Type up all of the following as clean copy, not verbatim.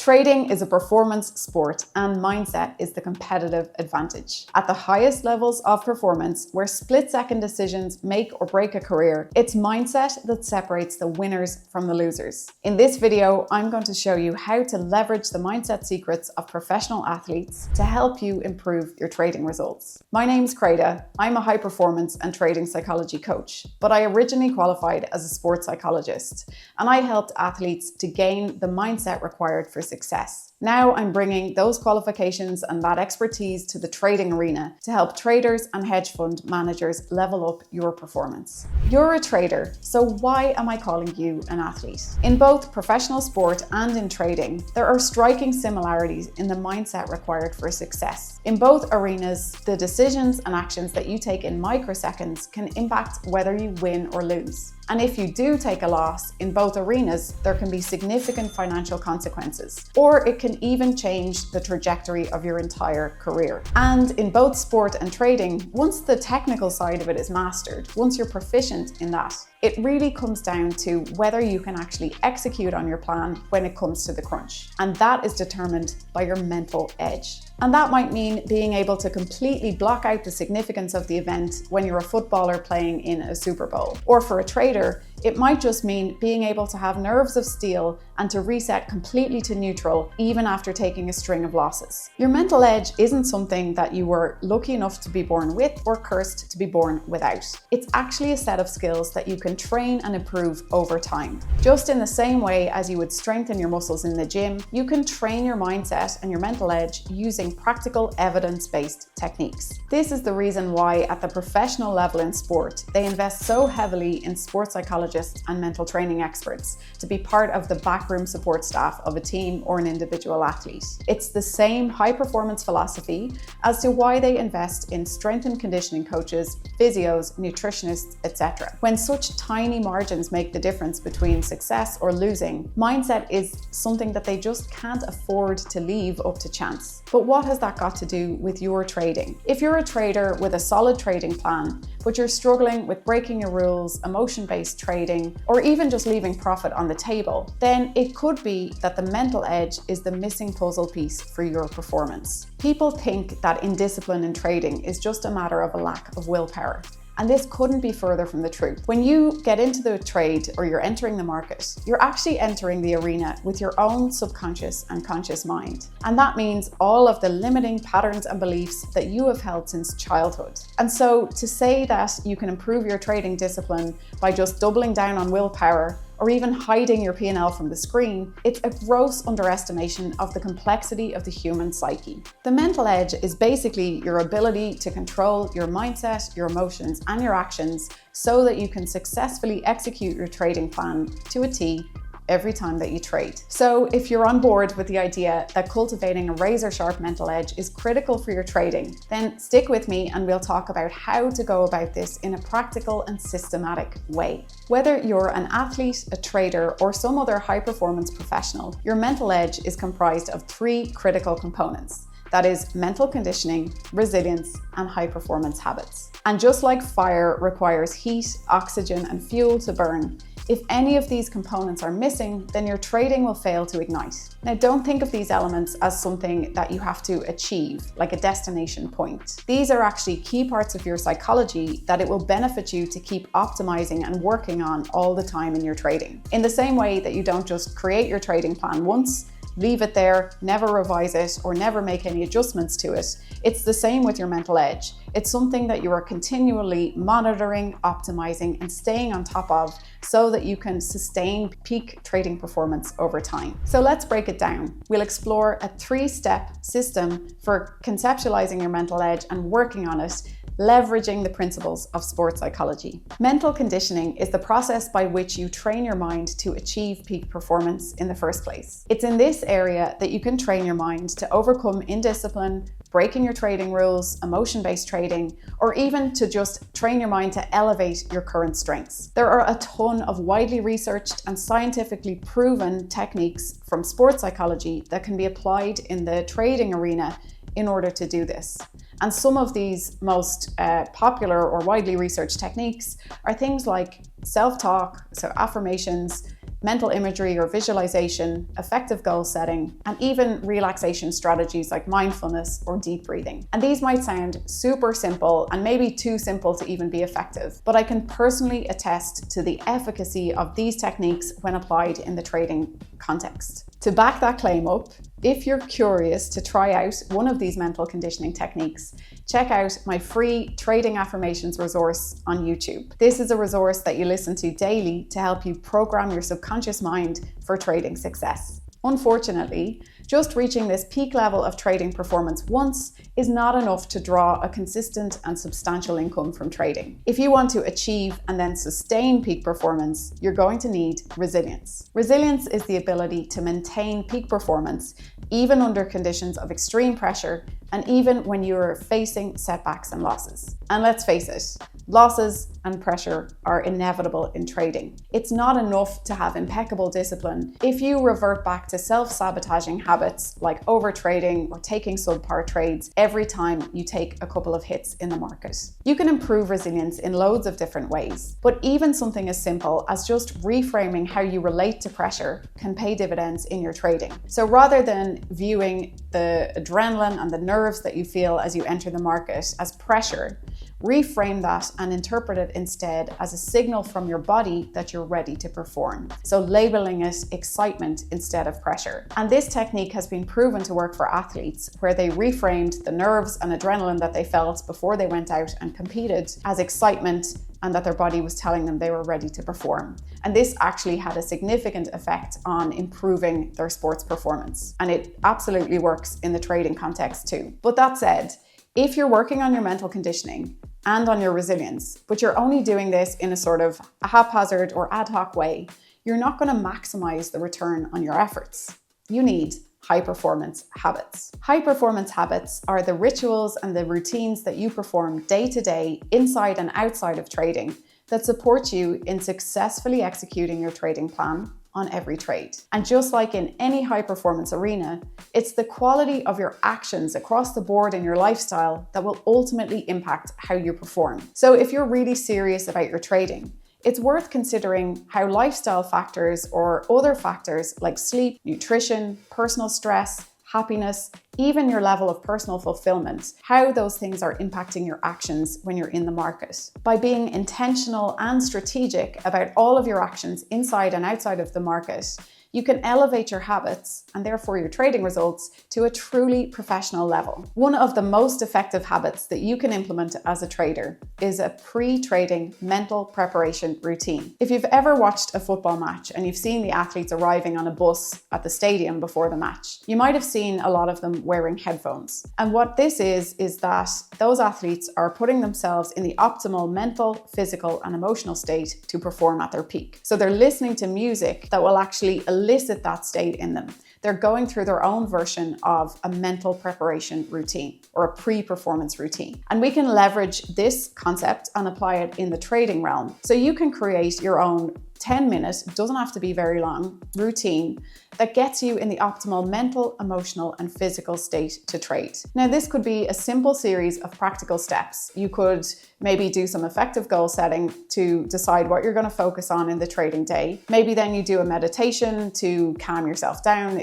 Trading is a performance sport and mindset is the competitive advantage. At the highest levels of performance, where split-second decisions make or break a career, it's mindset that separates the winners from the losers. In this video, I'm going to show you how to leverage the mindset secrets of professional athletes to help you improve your trading results. My name's Créde. I'm a high-performance and trading psychology coach, but I originally qualified as a sports psychologist, and I helped athletes to gain the mindset required for success. Now I'm bringing those qualifications and that expertise to the trading arena to help traders and hedge fund managers level up your performance. You're a trader, so why am I calling you an athlete? In both professional sport and in trading, there are striking similarities in the mindset required for success. In both arenas, the decisions and actions that you take in microseconds can impact whether you win or lose. And if you do take a loss in both arenas, there can be significant financial consequences, or it can even change the trajectory of your entire career. And in both sport and trading, once the technical side of it is mastered, once you're proficient in that, it really comes down to whether you can actually execute on your plan when it comes to the crunch. And that is determined by your mental edge. And that might mean being able to completely block out the significance of the event when you're a footballer playing in a Super Bowl. Or for a trader, it might just mean being able to have nerves of steel and to reset completely to neutral even after taking a string of losses. Your mental edge isn't something that you were lucky enough to be born with or cursed to be born without. It's actually a set of skills that you can train and improve over time. Just in the same way as you would strengthen your muscles in the gym, you can train your mindset and your mental edge using practical evidence-based techniques. This is the reason why at the professional level in sport, they invest so heavily in sports psychologists and mental training experts to be part of the backroom support staff of a team or an individual athlete. It's the same high-performance philosophy as to why they invest in strength and conditioning coaches, physios, nutritionists, etc. When such tiny margins make the difference between success or losing, mindset is something that they just can't afford to leave up to chance. But what has that got to do with your trading? If you're a trader with a solid trading plan, but you're struggling with breaking your rules, emotion-based trading, or even just leaving profit on the table, then it could be that the mental edge is the missing puzzle piece for your performance. People think that indiscipline in trading is just a matter of a lack of willpower. And this couldn't be further from the truth. When you get into the trade or you're entering the market, you're actually entering the arena with your own subconscious and conscious mind. And that means all of the limiting patterns and beliefs that you have held since childhood. And so to say that you can improve your trading discipline by just doubling down on willpower or even hiding your P&L from the screen, it's a gross underestimation of the complexity of the human psyche. The mental edge is basically your ability to control your mindset, your emotions, and your actions so that you can successfully execute your trading plan to a T every time that you trade. So if you're on board with the idea that cultivating a razor-sharp mental edge is critical for your trading, then stick with me and we'll talk about how to go about this in a practical and systematic way. Whether you're an athlete, a trader, or some other high-performance professional, your mental edge is comprised of three critical components. That is mental conditioning, resilience, and high-performance habits. And just like fire requires heat, oxygen, and fuel to burn, if any of these components are missing, then your trading will fail to ignite. Now, don't think of these elements as something that you have to achieve, like a destination point. These are actually key parts of your psychology that it will benefit you to keep optimizing and working on all the time in your trading. In the same way that you don't just create your trading plan once, leave it there, never revise it, or never make any adjustments to it. It's the same with your mental edge. It's something that you are continually monitoring, optimizing, and staying on top of so that you can sustain peak trading performance over time. So let's break it down. We'll explore a 3-step system for conceptualizing your mental edge and working on it, leveraging the principles of sports psychology. Mental conditioning is the process by which you train your mind to achieve peak performance in the first place. It's in this area that you can train your mind to overcome indiscipline, breaking your trading rules, emotion-based trading, or even to just train your mind to elevate your current strengths. There are a ton of widely researched and scientifically proven techniques from sports psychology that can be applied in the trading arena in order to do this. And some of these most popular or widely researched techniques are things like self-talk, so affirmations, mental imagery or visualization, effective goal setting, and even relaxation strategies like mindfulness or deep breathing. And these might sound super simple and maybe too simple to even be effective, but I can personally attest to the efficacy of these techniques when applied in the trading context. To back that claim up, if you're curious to try out one of these mental conditioning techniques, check out my free Trading Affirmations resource on YouTube. This is a resource that you listen to daily to help you program your subconscious mind for trading success. Unfortunately, just reaching this peak level of trading performance once is not enough to draw a consistent and substantial income from trading. If you want to achieve and then sustain peak performance, you're going to need resilience. Resilience is the ability to maintain peak performance even under conditions of extreme pressure and even when you're facing setbacks and losses. And let's face it, losses and pressure are inevitable in trading. It's not enough to have impeccable discipline if you revert back to self-sabotaging habits like overtrading or taking subpar trades every time you take a couple of hits in the market. You can improve resilience in loads of different ways, but even something as simple as just reframing how you relate to pressure can pay dividends in your trading. So rather than viewing the adrenaline and the nerves that you feel as you enter the market as pressure, reframe that and interpret it instead as a signal from your body that you're ready to perform. So labeling it excitement instead of pressure. And this technique has been proven to work for athletes where they reframed the nerves and adrenaline that they felt before they went out and competed as excitement, and that their body was telling them they were ready to perform. And this actually had a significant effect on improving their sports performance. And it absolutely works in the trading context too. But that said, if you're working on your mental conditioning and on your resilience, but you're only doing this in a sort of a haphazard or ad hoc way, you're not going to maximize the return on your efforts. You need high-performance habits. High-performance habits are the rituals and the routines that you perform day to day, inside and outside of trading, that support you in successfully executing your trading plan on every trade. And just like in any high-performance arena, it's the quality of your actions across the board in your lifestyle that will ultimately impact how you perform. So if you're really serious about your trading, it's worth considering how lifestyle factors or other factors like sleep, nutrition, personal stress, happiness, even your level of personal fulfillment, how those things are impacting your actions when you're in the market. By being intentional and strategic about all of your actions inside and outside of the market, you can elevate your habits and therefore your trading results to a truly professional level. One of the most effective habits that you can implement as a trader is a pre-trading mental preparation routine. If you've ever watched a football match and you've seen the athletes arriving on a bus at the stadium before the match, you might have seen a lot of them wearing headphones. And what this is that those athletes are putting themselves in the optimal mental, physical, and emotional state to perform at their peak. So they're listening to music that will actually elicit that state in them. They're going through their own version of a mental preparation routine or a pre-performance routine. And we can leverage this concept and apply it in the trading realm. So you can create your own 10-minute, it doesn't have to be very long, routine that gets you in the optimal mental, emotional, and physical state to trade. Now, this could be a simple series of practical steps. You could maybe do some effective goal setting to decide what you're going to focus on in the trading day. Maybe then you do a meditation to calm yourself down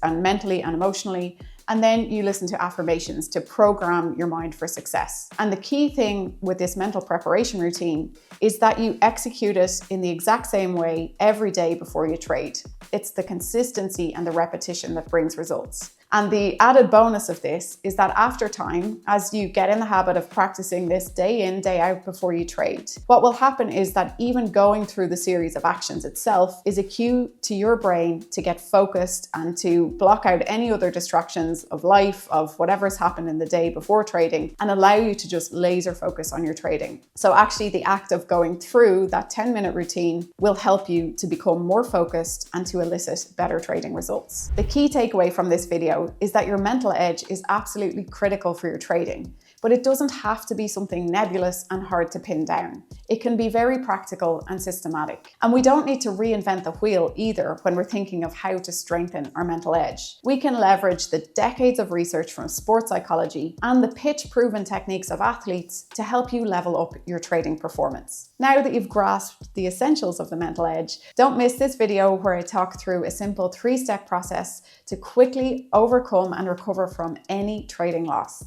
and mentally and emotionally. And then you listen to affirmations to program your mind for success. And the key thing with this mental preparation routine is that you execute it in the exact same way every day before you trade. It's the consistency and the repetition that brings results. And the added bonus of this is that after time, as you get in the habit of practicing this day in, day out before you trade, what will happen is that even going through the series of actions itself is a cue to your brain to get focused and to block out any other distractions of life, of whatever's happened in the day before trading, and allow you to just laser focus on your trading. So actually the act of going through that 10-minute routine will help you to become more focused and to elicit better trading results. The key takeaway from this video is that your mental edge is absolutely critical for your trading. but it doesn't have to be something nebulous and hard to pin down. It can be very practical and systematic. And we don't need to reinvent the wheel either when we're thinking of how to strengthen our mental edge. We can leverage the decades of research from sports psychology and the pitch-proven techniques of athletes to help you level up your trading performance. Now that you've grasped the essentials of the mental edge, don't miss this video where I talk through a simple 3-step process to quickly overcome and recover from any trading loss.